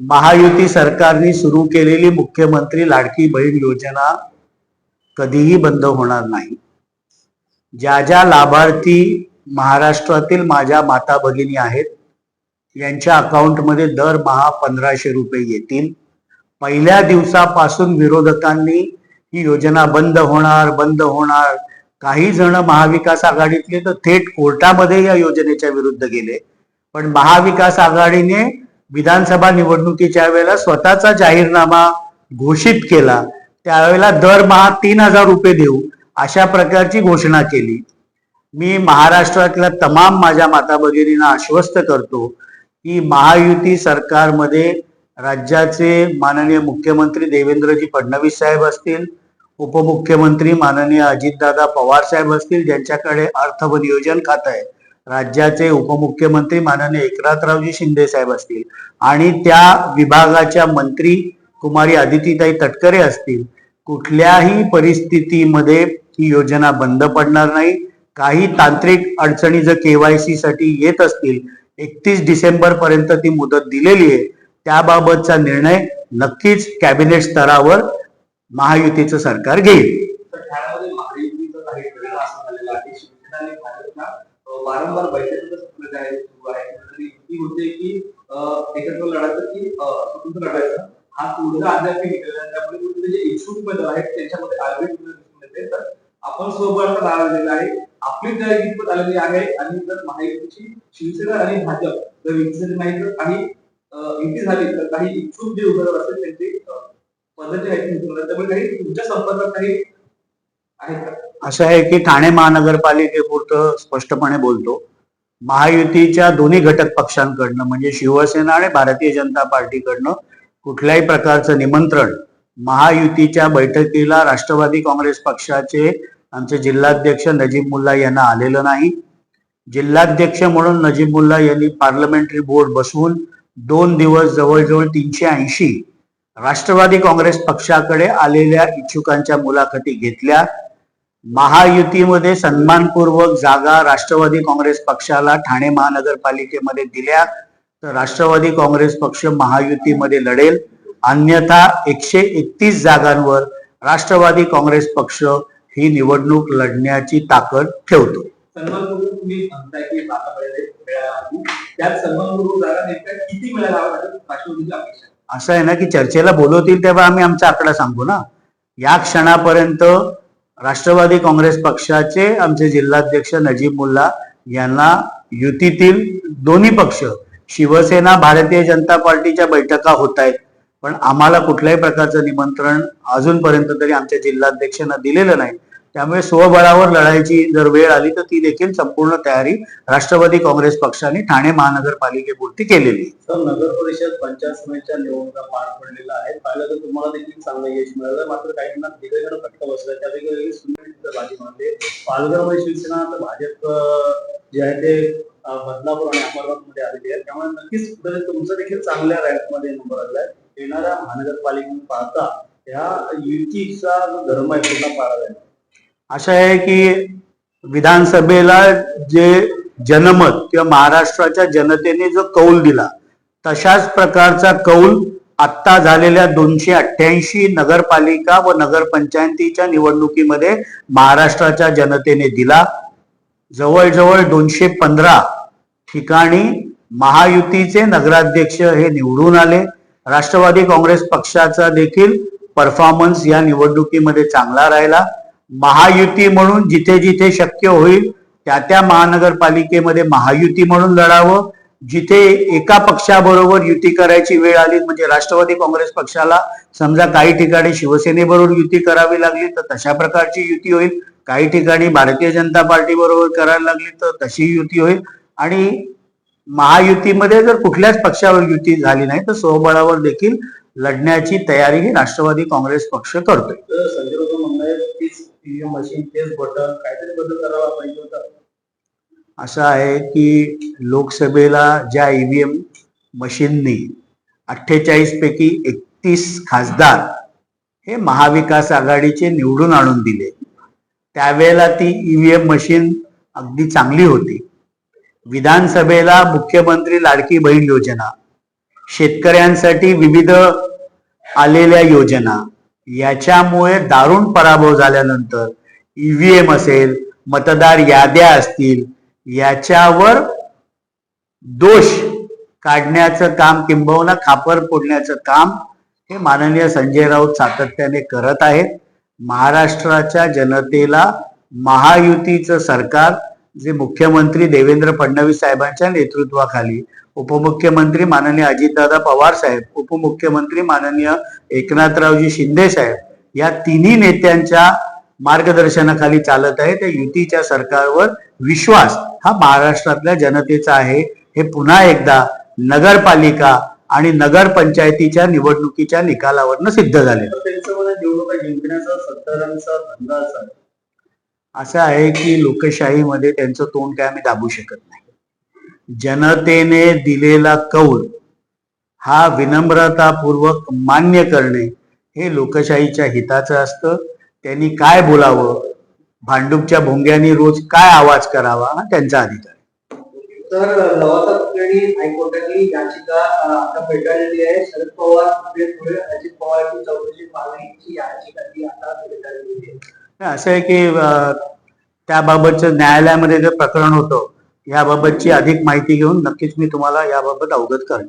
महायुती सरकारने सुरू केलेली मुख्यमंत्री लाडकी बहीण योजना कधीही बंद होणार नाही। ज्या ज्या लाभार्थी महाराष्ट्रातील माझ्या माता भगिनी आहेत यांच्या अकाउंटमध्ये दरमहा 1500 रुपये येतील। पहिल्या दिवसापासून विरोधकांनी ही योजना बंद होणार, काही जण महाविकास आघाडीतले तर थेट कोर्टामध्ये या योजनेच्या विरुद्ध गेले। पण महाविकास आघाडीने विधानसभा निवडणुकीच्या वेळेला स्वतःचा जाहीरनामा घोषित केला, त्यावेळेला दरमहा 3000 रुपये देऊ अशा प्रकारची घोषणा केली। मी महाराष्ट्रातल्या तमाम माझ्या माता भगिनींना आश्वस्त करतो की महायुती सरकारमध्ये राज्याचे माननीय मुख्यमंत्री देवेंद्रजी फडणवीस साहेब असतील, उपमुख्यमंत्री माननीय अजितदादा पवार साहेब असतील, ज्यांच्याकडे अर्थ व नियोजन खातं आहे, राज्याचे उपमुख्यमंत्री माननीय एकनाथरावजी शिंदे साहेब असतील आणि त्या विभागाच्या मंत्री कुमारी अदितीताई तटकरे असतील, कुठल्याही परिस्थितीमध्ये ही योजना बंद पडणार नाही। काही तांत्रिक अडचणी जर केवायसी साठी येत असतील, 31 डिसेंबर पर्यंत ती मुदत दिलेली आहे, त्याबाबतचा निर्णय नक्कीच कॅबिनेट स्तरावर महायुतीचं सरकार घेईल। वारंवार बैठकीचा सुरू आहे युती होते की एकत्र लढायचं की स्वतंत्र लढायचं हा तोडगा अद्याप निघाला, त्यामुळे जे इच्छुक उमेदवार आहेत त्यांच्यामध्ये आर्बिट दिसून येते। तर आपण स्वबळाचा आलेला आहे, आपली तयारी कितपत आलेली आहे आणि जर महायुतीची शिवसेना आणि भाजप जर युती नाही तर काही युती झाली तर काही इच्छुक जे उमेदवार असतील त्यांची पद्धती आहेत त्यामुळे काही तुमच्या संपर्कात काही आहेत का? असं आहे की ठाणे महानगरपालिकेपुरतं स्पष्टपणे बोलतो, महायुतीच्या दोन्ही घटक पक्षांकडनं म्हणजे शिवसेना आणि भारतीय जनता पार्टीकडनं कुठल्याही प्रकारचं निमंत्रण महायुतीच्या बैठकीला राष्ट्रवादी काँग्रेस पक्षाचे आमचे जिल्हाध्यक्ष नजीब मुल्ला यांना आलेलं नाही। जिल्हाध्यक्ष म्हणून नजीब मुल्ला यांनी पार्लमेंटरी बोर्ड बसवून 2 दिवस जवळजवळ 380 राष्ट्रवादी काँग्रेस पक्षाकडे आलेल्या इच्छुकांच्या मुलाखती घेतल्या। महायुतीमध्ये सन्मानपूर्वक जागा राष्ट्रवादी काँग्रेस पक्षाला ठाणे महानगरपालिकेमध्ये दिल्या तर राष्ट्रवादी काँग्रेस पक्ष महायुतीमध्ये लढेल, अन्यथा 131 जागांवर राष्ट्रवादी काँग्रेस पक्ष ही निवडणूक लढण्याची ताकद ठेवतो। तुम्ही म्हणताय की त्यात सन्मानपूर्वक जागा नेमक्या किती मिळायला राष्ट्रवादीची अपेक्षा? असं आहे ना की चर्चेला बोलवतील तेव्हा आम्ही आमचा आकडा सांगू ना। या क्षणापर्यंत राष्ट्रवादी काँग्रेस पक्षाचे आमचे जिल्हाध्यक्ष नजीब मुल्ला यांना युतीतील दोन्ही पक्ष शिवसेना भारतीय जनता पार्टीच्या बैठका होत आहेत, पण आम्हाला कुठल्याही प्रकारचं निमंत्रण अजूनपर्यंत तरी आमच्या जिल्हाध्यक्षांना दिलेलं नाही। त्यामुळे स्वबळावर लढायची जर वेळ आली तर ती देखील संपूर्ण तयारी राष्ट्रवादी काँग्रेस पक्षाने ठाणे महानगरपालिकेपुरती केलेली। तर नगर परिषद पंचायत समितीच्या निवडणुका पार पडलेल्या आहेत, पाहिलं तर तुम्हाला देखील चांगलं यश मिळालं, मात्र काहींना दिग्गजांना फटका बसला, त्यापैकी बाजी मारते पालघरमध्ये शिवसेना तर भाजप जे आहे ते बदलापूर आणि अहमदनगर मध्ये आलेली आहे, त्यामुळे नक्कीच तुमचं देखील चांगल्या रँक मध्ये नंबर आलाय। येणाऱ्या महानगरपालिकेने पाहता या युतीचा धर्म आहे पूर्ण पाळावा। असं आहे की विधानसभेला जे जनमत किंवा महाराष्ट्राच्या जनतेने जो कौल दिला तशाच प्रकारचा कौल आत्ता झालेल्या 288 नगरपालिका व नगरपंचायतीच्या निवडणुकीमध्ये महाराष्ट्राच्या जनतेने दिला। जवळजवळ 215 ठिकाणी महायुतीचे नगराध्यक्ष हे निवडून आले। राष्ट्रवादी काँग्रेस पक्षाचा देखील परफॉर्मन्स या निवडणुकीमध्ये चांगला राहिला। महायुती म्हणून जिथे जिथे शक्य होईल त्या त्या महानगरपालिकेमध्ये महायुती म्हणून लढावं, जिथे एका पक्षाबरोबर युती करायची वेळ आली म्हणजे राष्ट्रवादी काँग्रेस पक्षाला समजा काही ठिकाणी शिवसेनेबरोबर युती करावी लागली तर तशा प्रकारची युती होईल, काही ठिकाणी भारतीय जनता पार्टी बरोबर करायला लागली तर तशी युती होईल, आणि महायुतीमध्ये जर कुठल्याच पक्षावर युती झाली नाही तर स्वबळावर देखील लढण्याची तयारी ही राष्ट्रवादी काँग्रेस पक्ष करतोय। संजय राऊत म्हणताय ईव्हीएम मशीन तेच बटन काहीतरी बदल करावा पाहिजे होता। असं आहे की लोकसभेला ज्या ईव्हीएम मशीननी 48 पैकी 31 खासदार हे महाविकास आघाडीचे निवडून आणून दिले, त्यावेळेला ती ईव्हीएम मशीन अगदी चांगली होती। विधानसभेला मुख्यमंत्री लाडकी बहीण योजना, शेतकऱ्यांसाठी विविध आलेल्या योजना याच्यामुळे दारुण पराभव झाल्यानंतर ईव्हीएम असेल, मतदार याद्या असतील, याच्यावर दोष काढण्याचं काम किंबहुना खापर फोडण्याचं काम हे माननीय संजय राऊत सातत्याने करत आहेत. महाराष्ट्राच्या जनतेला महायुतीचं सरकार जे मुख्यमंत्री देवेंद्र फडणवीस साहेबांच्या नेतृत्वाखाली, उपमुख्यमंत्री माननीय अजितदादा पवार साहेब, उपमुख्यमंत्री माननीय एकनाथरावजी शिंदे साहेब या तिन्ही नेत्यांच्या मार्गदर्शनाखाली चालत आहे. त्या युतीच्या सरकारवर विश्वास हा महाराष्ट्रातल्या जनतेचा आहे. हे पुन्हा एकदा नगरपालिका आणि नगरपंचायतीच्या निवडणुकीच्या निकालावरनं सिद्ध झाले. त्यांच्यामध्ये निवडणुका जिंकण्याचा सत्तारांचा धंदा असा असं आहे की लोकशाहीमध्ये त्यांचं तोंड काय आम्ही दाबू शकत नाही. जनतेने दिलेला कौल हा विनम्रतापूर्वक मान्य करणे हे लोकशाहीच्या हिताचं असतं. त्यांनी काय बोलावं, भांडूपच्या भोंग्यांनी रोज काय आवाज करावा हा त्यांचा अधिकार. तर लवासा प्रकरणी हायकोर्टाने याचिका आता फेटाळलेली आहे. शरद पवार पुढे अजित पवारची चौकशी मागणीची याचिका ती आता फेटाळलेली आहे. असं आहे की त्याबाबतचं न्यायालयामध्ये जे प्रकरण होतं याबाबतची अधिक माहिती घेऊन नक्कीच मी तुम्हाला याबाबत अवगत करेन.